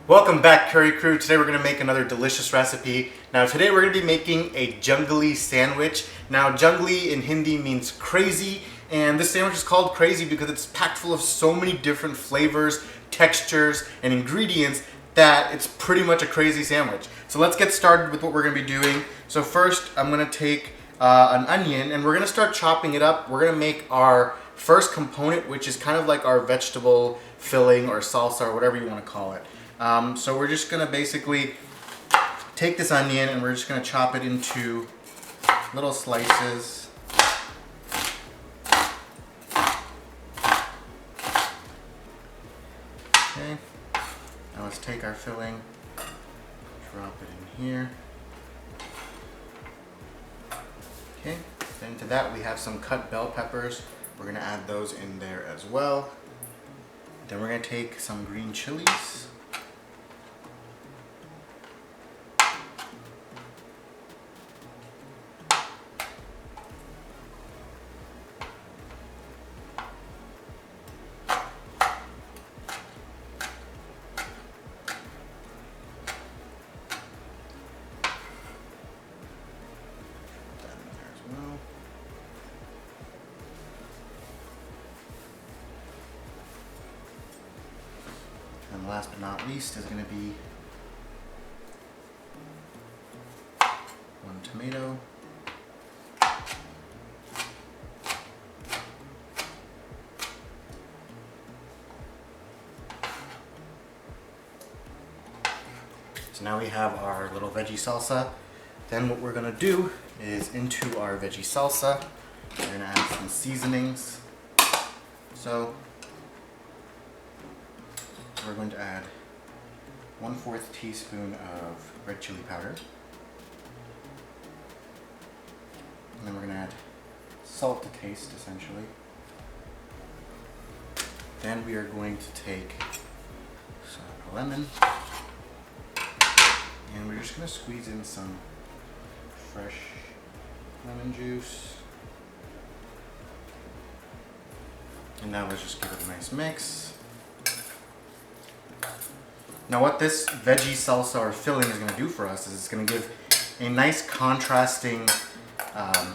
Welcome back, Curry Crew. Today we're going to make another delicious recipe. Now today we're going to be making a Junglee sandwich. Now Junglee in Hindi means crazy, and this sandwich is called crazy because it's packed full of so many different flavors, textures, and ingredients that it's pretty much a crazy sandwich. So let's get started with what we're going to be doing. So first I'm going to take an onion and we're going to start chopping it up. We're going to make our first component, which is kind of like our vegetable filling or salsa or whatever you want to call it. So we're just going to basically take this onion and we're just going to chop it into little slices. Okay, now let's take our filling, drop it in here. Okay, then to that we have some cut bell peppers. We're going to add those in there as well. Then we're going to take some green chilies. And last but not least is going to be 1 tomato, so now we have our little veggie salsa. Then what we're going to do is into our veggie salsa, we're going to add some seasonings. So we're going to add 1/4 teaspoon of red chili powder. And then we're going to add salt to taste, essentially. Then we are going to take a lemon. And we're just going to squeeze in some fresh lemon juice. And now let's just give it a nice mix. Now what this veggie salsa or filling is going to do for us is it's going to give a nice contrasting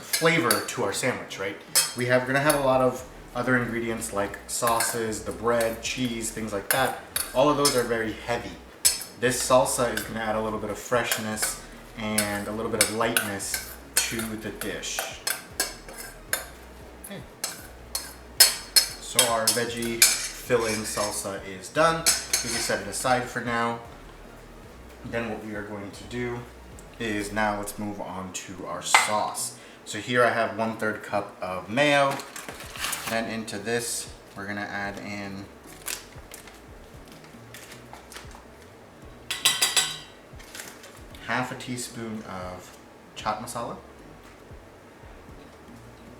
flavor to our sandwich, right? We're going to have a lot of other ingredients like sauces, the bread, cheese, things like that. All of those are very heavy. This salsa is going to add a little bit of freshness and a little bit of lightness to the dish. Okay. So our veggie filling salsa is done. We can set it aside for now. Then what we are going to do is now let's move on to our sauce. So here I have 1/3 cup of mayo. Then into this we're going to add in half a teaspoon of chaat masala,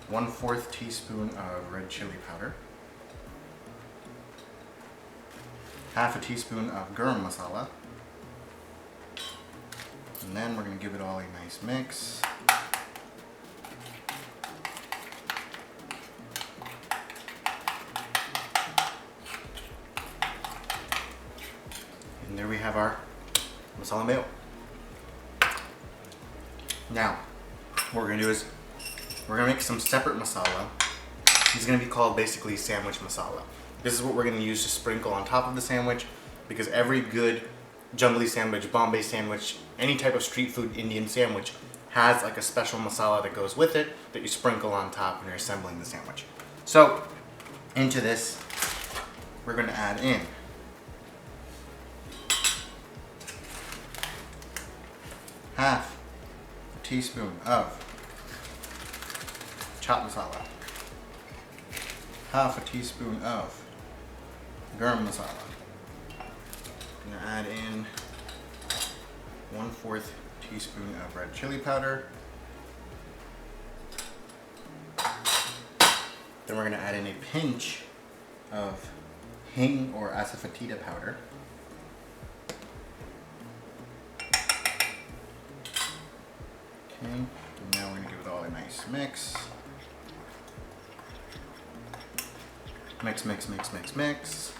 1/4 teaspoon of red chili powder, half a teaspoon of garam masala, and then we're going to give it all a nice mix. And there we have our Masala Mayo. Now, what we're going to do is we're going to make some separate masala. It's going to be called basically sandwich masala. This is what we're going to use to sprinkle on top of the sandwich, because every good Junglee sandwich, Bombay sandwich, any type of street food Indian sandwich has like a special masala that goes with it that you sprinkle on top when you're assembling the sandwich. So into this we're going to add in half a teaspoon of chaat masala, half a teaspoon of garam masala. I'm going to add in 1/4 teaspoon of red chili powder. Then we're going to add in a pinch of hing or asofotida powder. Okay, and now we're going to give it all a nice mix. Mix, mix, mix, mix, mix.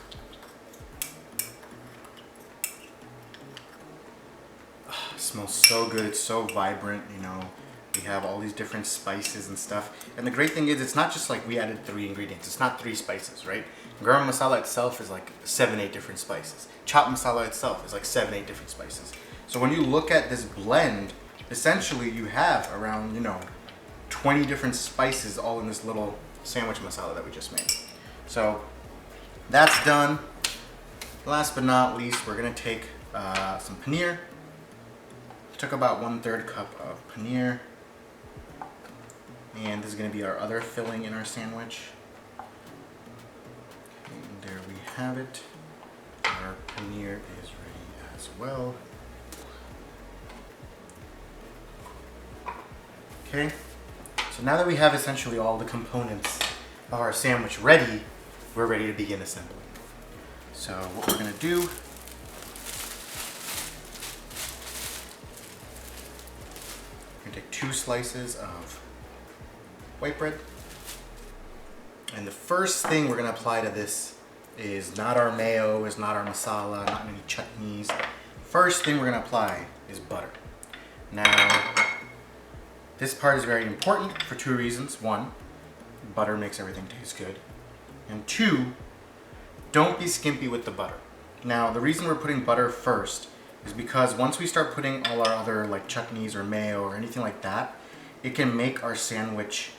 smells so good. It's so vibrant, you know. We have all these different spices and stuff. And the great thing is it's not just like we added 3 ingredients. It's not 3 spices, right? Garam masala itself is like 7, 8 different spices. Chaat masala itself is like 7, 8 different spices. So when you look at this blend, essentially you have around, you know, 20 different spices all in this little sandwich masala that we just made. So that's done. Last but not least, we're gonna take some paneer. Took about 1/3 cup of paneer. And this is going to be our other filling in our sandwich. And there we have it. Our paneer is ready as well. Okay, so now that we have essentially all the components of our sandwich ready, we're ready to begin assembling. So what we're going to do, we're going to take 2 slices of white bread. And the first thing we're going to apply to this is not our mayo, is not our masala, not any chutneys. First thing we're going to apply is butter. Now, this part is very important for 2 reasons. 1, butter makes everything taste good. And 2, don't be skimpy with the butter. Now, the reason we're putting butter first is because once we start putting all our other like chutneys or mayo or anything like that, it can make our sandwich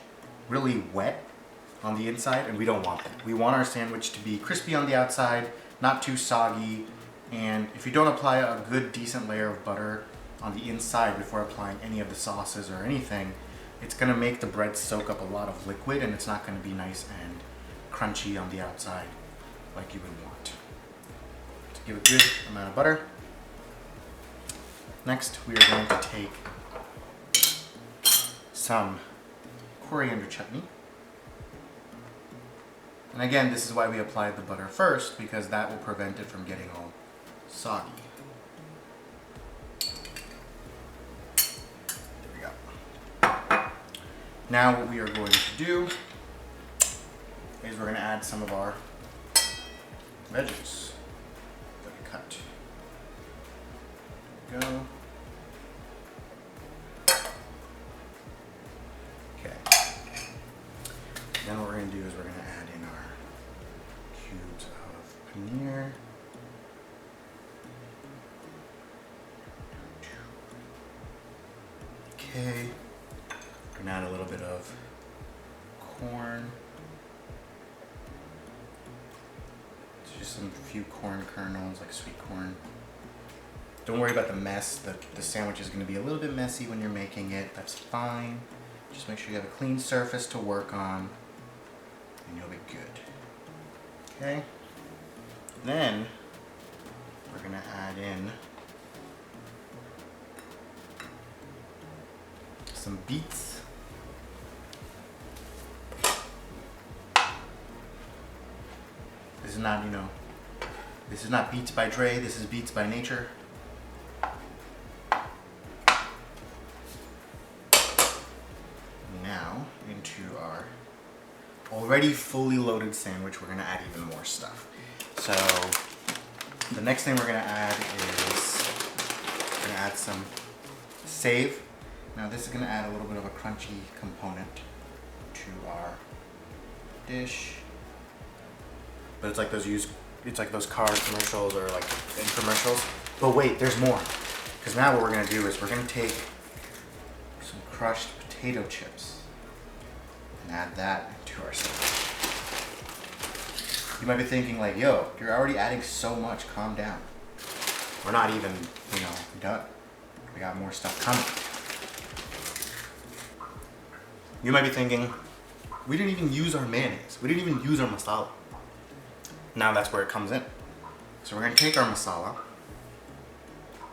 really wet on the inside, and we don't want that. We want our sandwich to be crispy on the outside, not too soggy, and if you don't apply a good decent layer of butter on the inside before applying any of the sauces or anything, it's going to make the bread soak up a lot of liquid, and it's not going to be nice and crunchy on the outside like you would want. So give a good amount of butter. Next, we are going to take some coriander chutney. And again, this is why we applied the butter first, because that will prevent it from getting all soggy. There we go. Now what we are going to do is we're going to add some of our veggies that we cut. There we go. Then what we're going to do is we're going to add in our cubes of paneer. Okay. We're going to add a little bit of corn. It's just some few corn kernels, like sweet corn. Don't worry about the mess. The sandwich is going to be a little bit messy when you're making it. That's fine. Just make sure you have a clean surface to work on, and you'll be good. Okay? Then we're gonna add in some beets. This is not, this is not beets by Dre, this is beets by nature. Now, into our already fully loaded sandwich, we're gonna add even more stuff. So, the next thing we're gonna add is, we're gonna add some save. Now this is gonna add a little bit of a crunchy component to our dish. But it's like those car commercials or like infomercials. But wait, there's more. Because now what we're gonna do is we're gonna take some crushed potato chips and add that into our sandwich. You might be thinking like, yo, you're already adding so much, calm down. We're not even, done. We got more stuff coming. You might be thinking, we didn't even use our mayonnaise. We didn't even use our masala. Now that's where it comes in. So we're gonna take our masala,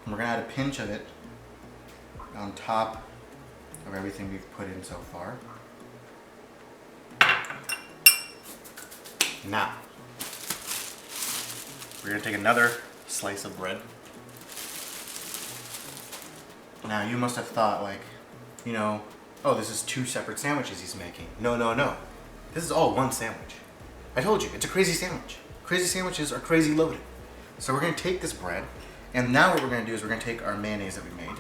and we're gonna add a pinch of it on top of everything we've put in so far. Now, we're gonna take another slice of bread. Now you must have thought like, oh, this is 2 separate sandwiches he's making. No, no, no. This is all one sandwich. I told you, it's a crazy sandwich. Crazy sandwiches are crazy loaded. So we're gonna take this bread, and now what we're gonna do is we're gonna take our mayonnaise that we made,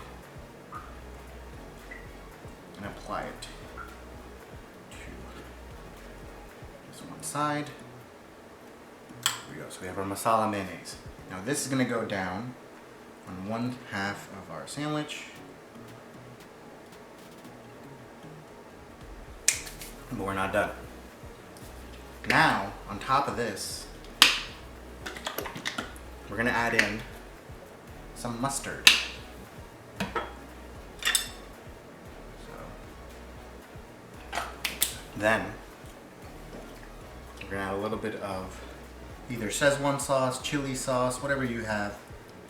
apply it to this one side. There we go. So we have our masala mayonnaise. Now this is going to go down on one half of our sandwich. But we're not done. Now, on top of this, we're going to add in some mustard. Then, we're going to add a little bit of either Szechuan sauce, chili sauce, whatever you have.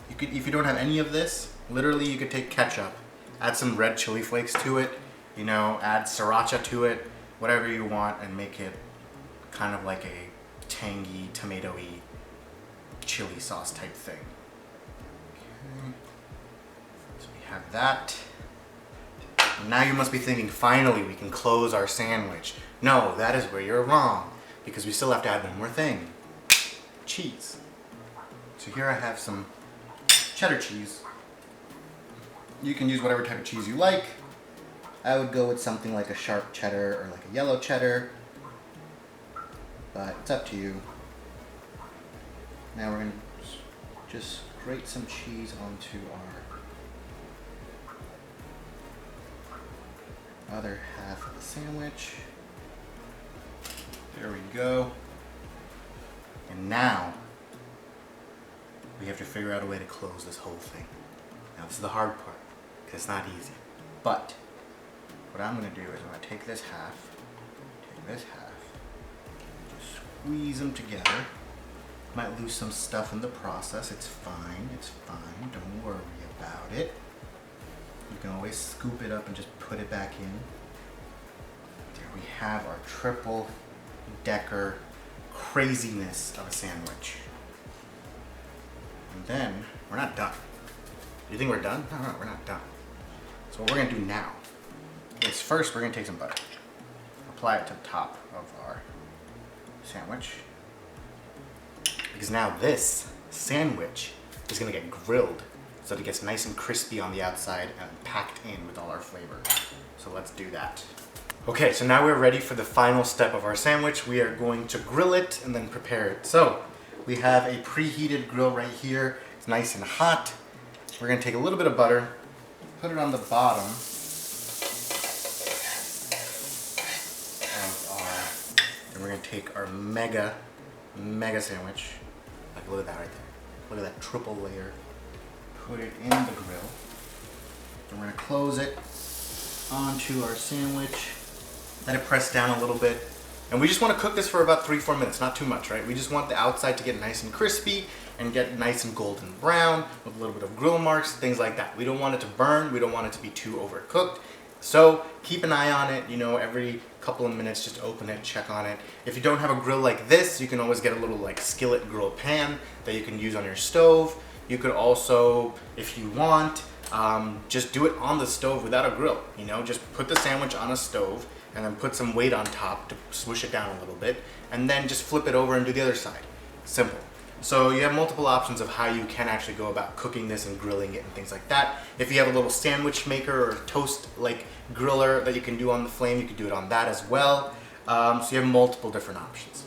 You could, if you don't have any of this, literally you could take ketchup, add some red chili flakes to it, you know, add sriracha to it, whatever you want, and make it kind of like a tangy, tomatoey chili sauce type thing. Okay. So we have that. Now you must be thinking, finally we can close our sandwich. No, that is where you're wrong, because we still have to add one more thing. Cheese. So here I have some cheddar cheese. You can use whatever type of cheese you like. I would go with something like a sharp cheddar or like a yellow cheddar, but it's up to you. Now we're going to just grate some cheese onto our other half of the sandwich. There we go. And now we have to figure out a way to close this whole thing. Now this is the hard part, because it's not easy. But what I'm going to do is I'm going to take this half, just squeeze them together. Might lose some stuff in the process. It's fine, don't worry about it. You can always scoop it up and just put it back in. There we have our triple decker craziness of a sandwich. And then, we're not done. Do you think we're done? No, we're not done. So what we're going to do now is first we're going to take some butter, apply it to the top of our sandwich, because now this sandwich is going to get grilled so that it gets nice and crispy on the outside and packed in with all our flavor. So let's do that. Okay, so now we're ready for the final step of our sandwich. We are going to grill it and then prepare it. So we have a preheated grill right here. It's nice and hot. We're going to take a little bit of butter, put it on the bottom of our, and we're going to take our mega sandwich. Like, look at that right there. Look at that triple layer. Put it in the grill. And we're going to close it onto our sandwich. Let it press down a little bit. And we just want to cook this for about 3-4 minutes, not too much, right? We just want the outside to get nice and crispy and get nice and golden brown with a little bit of grill marks, things like that. We don't want it to burn. We don't want it to be too overcooked. So keep an eye on it, you know, every couple of minutes, just open it, check on it. If you don't have a grill like this, you can always get a little like skillet grill pan that you can use on your stove. You could also, if you want, just do it on the stove without a grill, you know, just put the sandwich on a stove and then put some weight on top to swoosh it down a little bit, and then just flip it over and do the other side. Simple. So you have multiple options of how you can actually go about cooking this and grilling it and things like that. If you have a little sandwich maker or toast like griller that you can do on the flame, you can do it on that as well. So you have multiple different options.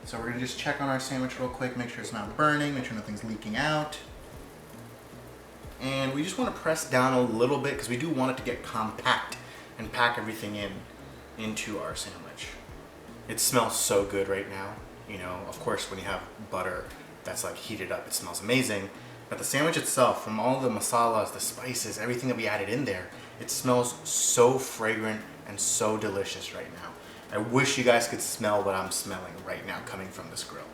So we're gonna just check on our sandwich real quick, make sure it's not burning, make sure nothing's leaking out. And we just want to press down a little bit because we do want it to get compact and pack everything into our sandwich. It smells so good right now. You know, of course, when you have butter that's like heated up, it smells amazing. But the sandwich itself, from all the masalas, the spices, everything that we added in there, it smells so fragrant and so delicious right now. I wish you guys could smell what I'm smelling right now coming from this grill.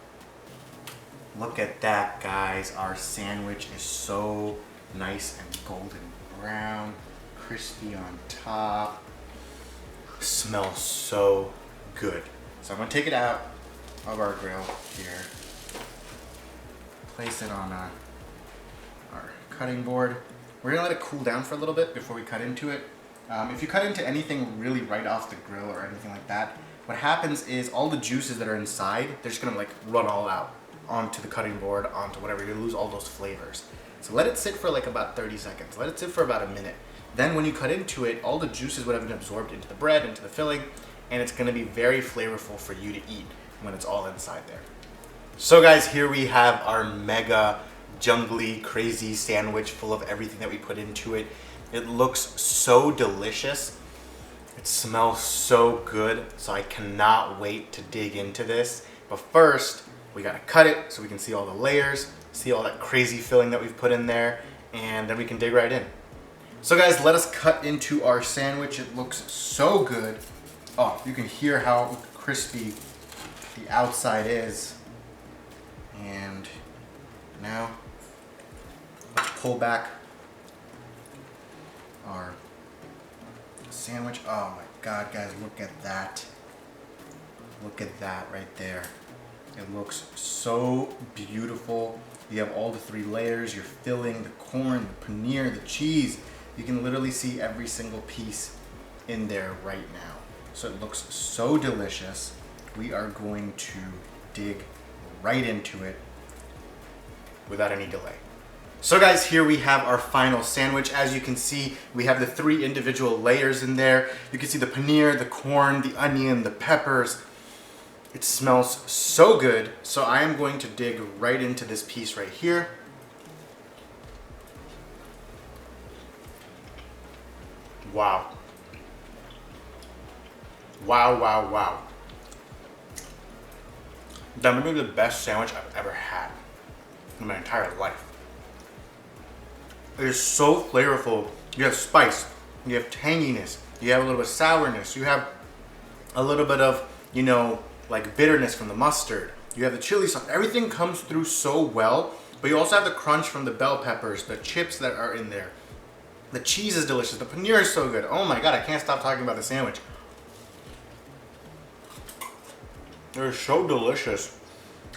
Look at that, guys. Our sandwich is so nice and golden brown, crispy on top. Smells so good. So I'm gonna take it out of our grill here, place it on our cutting board. We're gonna let it cool down for a little bit before we cut into it. If you cut into anything really right off the grill or anything like that, what happens is all the juices that are inside, they're just gonna like run all out onto the cutting board, onto whatever. You lose all those flavors. So let it sit for like about 30 seconds. Let it sit for about a minute. Then when you cut into it, all the juices would have been absorbed into the bread, into the filling, and it's gonna be very flavorful for you to eat when it's all inside there. So guys, here we have our mega Junglee crazy sandwich full of everything that we put into it. It looks so delicious. It smells so good, so I cannot wait to dig into this. But first, we gotta cut it so we can see all the layers, see all that crazy filling that we've put in there, and then we can dig right in. So guys, let us cut into our sandwich. It looks so good. Oh, you can hear how crispy the outside is. And now, let's pull back our sandwich. Oh my God, guys, look at that. Look at that right there. It looks so beautiful. You have all the 3 layers, your filling, the corn, the paneer, the cheese. You can literally see every single piece in there right now. So it looks so delicious. We are going to dig right into it without any delay. So guys, here we have our final sandwich. As you can see, we have the 3 individual layers in there. You can see the paneer, the corn, the onion, the peppers. It smells so good. So I am going to dig right into this piece right here. Wow. Wow, wow, wow. That might be the best sandwich I've ever had in my entire life. It is so flavorful. You have spice, you have tanginess, you have a little bit of sourness, you have a little bit of, you know, like bitterness from the mustard. You have the chili sauce. Everything comes through so well, but you also have the crunch from the bell peppers, the chips that are in there. The cheese is delicious. The paneer is so good. Oh my God, I can't stop talking about the sandwich. They're so delicious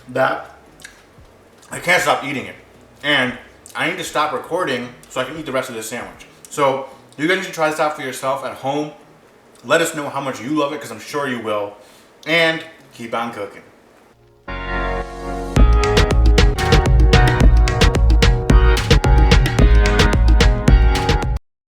that I can't stop eating it. And I need to stop recording so I can eat the rest of this sandwich. So you guys need to try this out for yourself at home. Let us know how much you love it, because I'm sure you will. And keep on cooking.